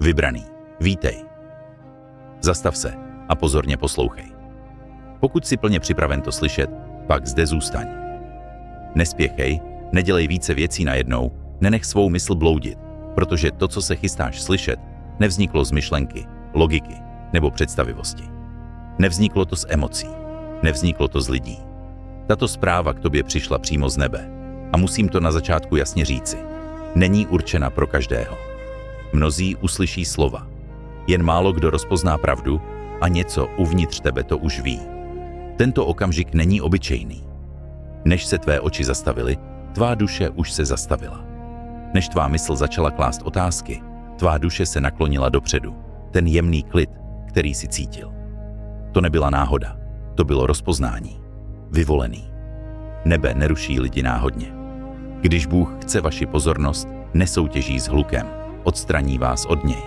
Vybraný, vítej. Zastav se a pozorně poslouchej. Pokud jsi plně připraven to slyšet, pak zde zůstaň. Nespěchej, nedělej více věcí najednou, nenech svou mysl bloudit, protože to, co se chystáš slyšet, nevzniklo z myšlenky, logiky nebo představivosti. Nevzniklo to z emocí, nevzniklo to z lidí. Tato zpráva k tobě přišla přímo z nebe a musím to na začátku jasně říci. Není určena pro každého. Mnozí uslyší slova. Jen málo kdo rozpozná pravdu a něco uvnitř tebe to už ví. Tento okamžik není obyčejný. Než se tvé oči zastavily, tvá duše už se zastavila. Než tvá mysl začala klást otázky, tvá duše se naklonila dopředu. Ten jemný klid, který si cítil. To nebyla náhoda, to bylo rozpoznání. Vyvolený. Nebe neruší lidi náhodně. Když Bůh chce vaši pozornost, nesoutěží s hlukem, odstraní vás od něj.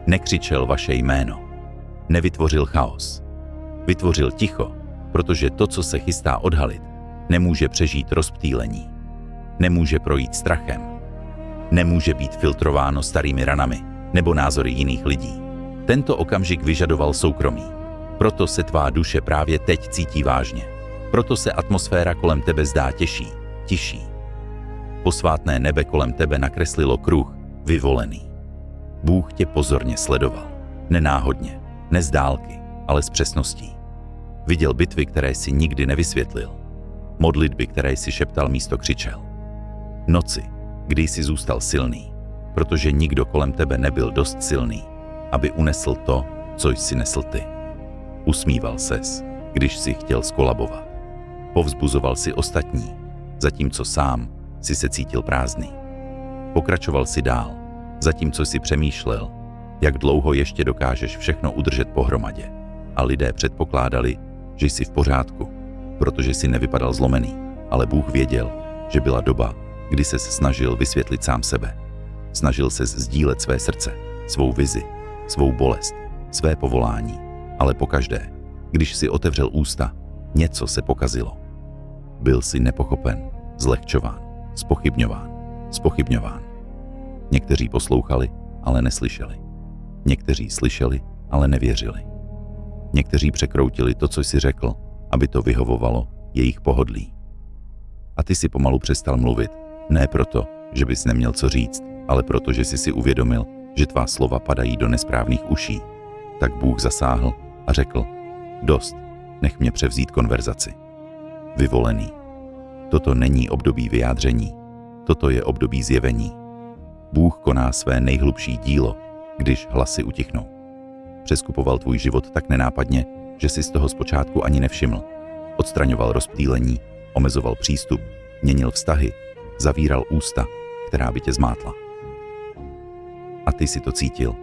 Nekřičel vaše jméno. Nevytvořil chaos. Vytvořil ticho, protože to, co se chystá odhalit, nemůže přežít rozptýlení. Nemůže projít strachem. Nemůže být filtrováno starými ranami nebo názory jiných lidí. Tento okamžik vyžadoval soukromí. Proto se tvá duše právě teď cítí vážně. Proto se atmosféra kolem tebe zdá tiší. Posvátné nebe kolem tebe nakreslilo kruh, vyvolený. Bůh tě pozorně sledoval. Nenáhodně, ne z dálky, ale s přesností. Viděl bitvy, které si nikdy nevysvětlil. Modlitby, které si šeptal místo křičel. Noci, kdy jsi zůstal silný, protože nikdo kolem tebe nebyl dost silný, aby unesl to, co jsi nesl ty. Usmíval ses, když si chtěl skolabovat. Povzbuzoval si ostatní, zatímco sám si se cítil prázdný. Pokračoval si dál, zatímco si přemýšlel, jak dlouho ještě dokážeš všechno udržet pohromadě. A lidé předpokládali, že jsi v pořádku, protože si nevypadal zlomený, ale Bůh věděl, že byla doba, kdy ses snažil vysvětlit sám sebe. Snažil ses sdílet své srdce, svou vizi, svou bolest, své povolání, ale pokaždé, když si otevřel ústa, něco se pokazilo. Byl si nepochopen, zlehčován, zpochybňován. Někteří poslouchali, ale neslyšeli. Někteří slyšeli, ale nevěřili. Někteří překroutili to, co jsi řekl, aby to vyhovovalo jejich pohodlí. A ty si pomalu přestal mluvit, ne proto, že bys neměl co říct, ale proto, že jsi si uvědomil, že tvá slova padají do nesprávných uší. Tak Bůh zasáhl a řekl, dost, nech mě převzít konverzaci. Vyvolený. Toto není období vyjádření, toto je období zjevení. Bůh koná své nejhlubší dílo, když hlasy utichnou. Přeskupoval tvůj život tak nenápadně, že si z toho zpočátku ani nevšiml. Odstraňoval rozptýlení, omezoval přístup, měnil vztahy, zavíral ústa, která by tě zmátla. A ty si to cítil.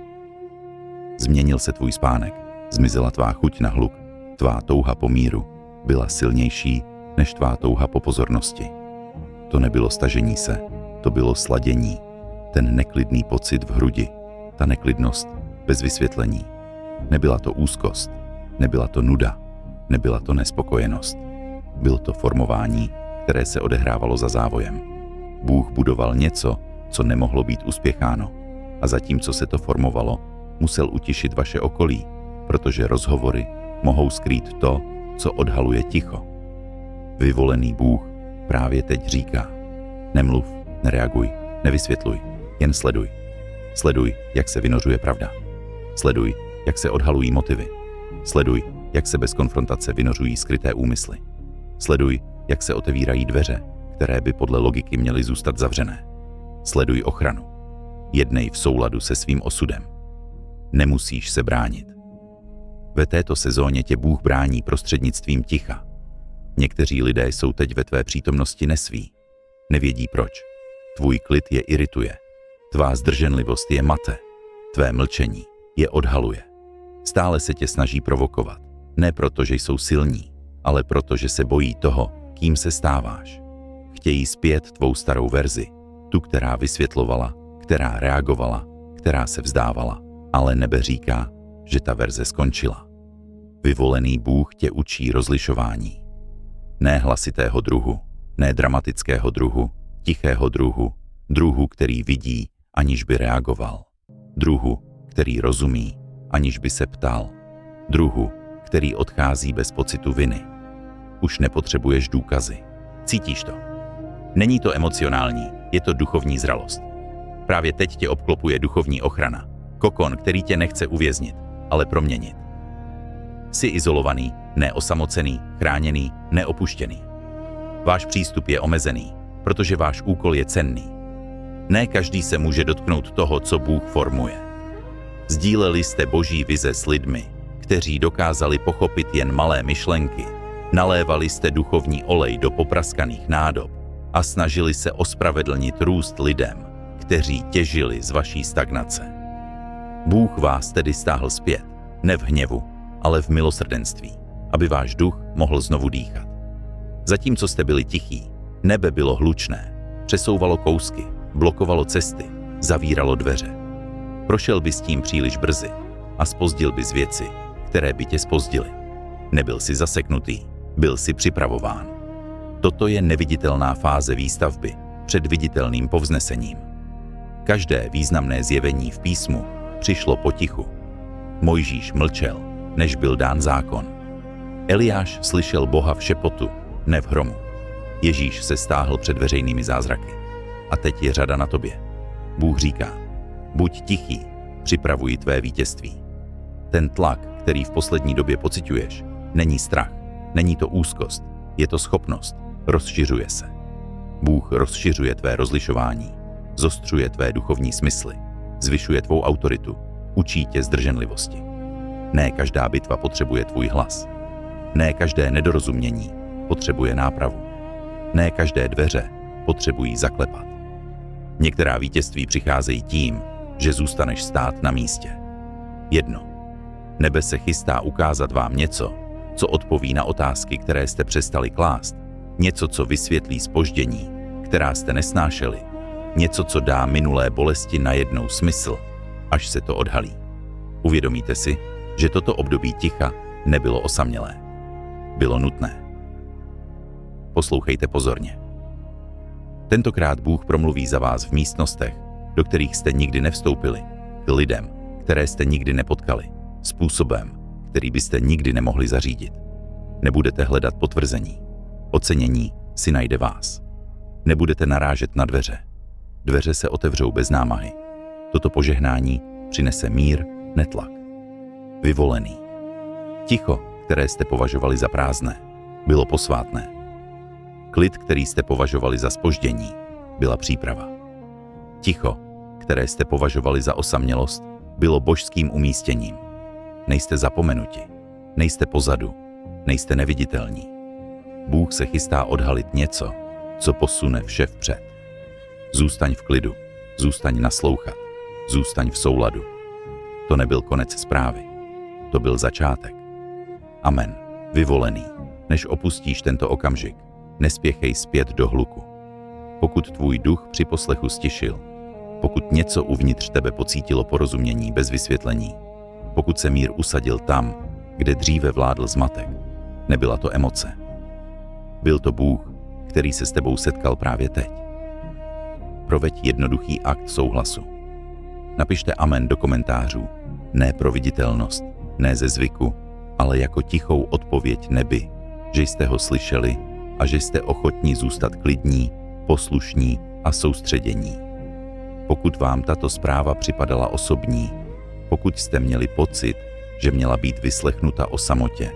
Změnil se tvůj spánek, zmizela tvá chuť na hluk, tvá touha po míru byla silnější než tvá touha po pozornosti. To nebylo stažení se, to bylo sladění, ten neklidný pocit v hrudi, ta neklidnost bez vysvětlení. Nebyla to úzkost, nebyla to nuda, nebyla to nespokojenost. Bylo to formování, které se odehrávalo za závojem. Bůh budoval něco, co nemohlo být uspěcháno. A zatímco se to formovalo, musel utišit vaše okolí, protože rozhovory mohou skrýt to, co odhaluje ticho. Vyvolený Bůh právě teď říká, nemluv, nereaguj, nevysvětluj, jen sleduj. Sleduj, jak se vynořuje pravda. Sleduj, jak se odhalují motivy. Sleduj, jak se bez konfrontace vynořují skryté úmysly. Sleduj, jak se otevírají dveře, které by podle logiky měly zůstat zavřené. Sleduj ochranu. Jednej v souladu se svým osudem. Nemusíš se bránit. Ve této sezóně tě Bůh brání prostřednictvím ticha. Někteří lidé jsou teď ve tvé přítomnosti nesví. Nevědí proč. Tvůj klid je irituje. Tvá zdrženlivost je mate. Tvé mlčení je odhaluje. Stále se tě snaží provokovat. Ne proto, že jsou silní, ale proto, že se bojí toho, kým se stáváš. Chtějí zpět tvou starou verzi. Tu, která vysvětlovala, která reagovala, která se vzdávala. Ale nebe říká, že ta verze skončila. Vyvolený Bůh tě učí rozlišování. Ne hlasitého druhu, ne dramatického druhu, tichého druhu, druhu, který vidí, aniž by reagoval. Druhu, který rozumí, aniž by se ptal. Druhu, který odchází bez pocitu viny. Už nepotřebuješ důkazy. Cítíš to. Není to emocionální, je to duchovní zralost. Právě teď tě obklopuje duchovní ochrana. Kokon, který tě nechce uvěznit, ale proměnit. Jsi izolovaný, neosamocený, chráněný, neopuštěný. Váš přístup je omezený, protože váš úkol je cenný. Ne každý se může dotknout toho, co Bůh formuje. Sdíleli jste Boží vize s lidmi, kteří dokázali pochopit jen malé myšlenky, nalévali jste duchovní olej do popraskaných nádob a snažili se ospravedlnit růst lidem, kteří těžili z vaší stagnace. Bůh vás tedy stáhl zpět, ne v hněvu, ale v milosrdenství, aby váš duch mohl znovu dýchat. Zatímco jste byli tichí, nebe bylo hlučné, přesouvalo kousky, blokovalo cesty, zavíralo dveře. Prošel bys tím příliš brzy a zpozdil bys věci, které by tě zpozdily. Nebyl si zaseknutý, byl si připravován. Toto je neviditelná fáze výstavby před viditelným povznesením. Každé významné zjevení v písmu přišlo potichu. Mojžíš mlčel, než byl dán zákon. Eliáš slyšel Boha v šepotu, ne v hromu. Ježíš se stáhl před veřejnými zázraky. A teď je řada na tobě. Bůh říká, buď tichý, připravuji tvé vítězství. Ten tlak, který v poslední době pociťuješ, není strach, není to úzkost, je to schopnost, rozšiřuje se. Bůh rozšiřuje tvé rozlišování, zostřuje tvé duchovní smysly, zvyšuje tvou autoritu, učí tě zdrženlivosti. Ne každá bitva potřebuje tvůj hlas. Ne každé nedorozumění potřebuje nápravu. Ne každé dveře potřebují zaklepat. Některá vítězství přicházejí tím, že zůstaneš stát na místě. 1. Nebe se chystá ukázat vám něco, co odpoví na otázky, které jste přestali klást. Něco, co vysvětlí zpoždění, která jste nesnášeli. Něco, co dá minulé bolesti najednou smysl, až se to odhalí. Uvědomíte si, že toto období ticha nebylo osamělé. Bylo nutné. Poslouchejte pozorně. Tentokrát Bůh promluví za vás v místnostech, do kterých jste nikdy nevstoupili, k lidem, které jste nikdy nepotkali, způsobem, který byste nikdy nemohli zařídit. Nebudete hledat potvrzení. Ocenění si najde vás. Nebudete narážet na dveře. Dveře se otevřou bez námahy. Toto požehnání přinese mír, netlak. Vyvolený. Ticho, které jste považovali za prázdné, bylo posvátné. Klid, který jste považovali za zpoždění, byla příprava. Ticho, které jste považovali za osamělost, bylo božským umístěním. Nejste zapomenuti, nejste pozadu, nejste neviditelní. Bůh se chystá odhalit něco, co posune vše vpřed. Zůstaň v klidu, zůstaň naslouchat, zůstaň v souladu. To nebyl konec zprávy, to byl začátek. Amen, vyvolený, než opustíš tento okamžik, nespěchej zpět do hluku. Pokud tvůj duch při poslechu stišil, pokud něco uvnitř tebe pocítilo porozumění bez vysvětlení, pokud se mír usadil tam, kde dříve vládl zmatek, nebyla to emoce. Byl to Bůh, který se s tebou setkal právě teď. Proveď jednoduchý akt souhlasu. Napište amen do komentářů, ne pro viditelnost, ne ze zvyku, ale jako tichou odpověď nebi, že jste ho slyšeli a že jste ochotní zůstat klidní, poslušní a soustředění. Pokud vám tato zpráva připadala osobní, pokud jste měli pocit, že měla být vyslechnuta o samotě,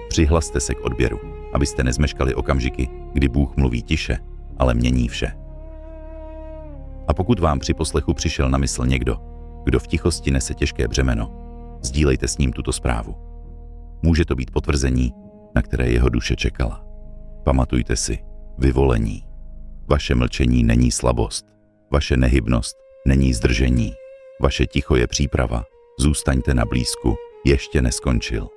přihlaste se k odběru, abyste nezmeškali okamžiky, kdy Bůh mluví tiše, ale mění vše. A pokud vám při poslechu přišel na mysl někdo, kdo v tichosti nese těžké břemeno, sdílejte s ním tuto zprávu. Může to být potvrzení, na které jeho duše čekala. Pamatujte si, vyvolení. Vaše mlčení není slabost, vaše nehybnost není zdržení, vaše ticho je příprava, zůstaňte na blízku, ještě neskončil.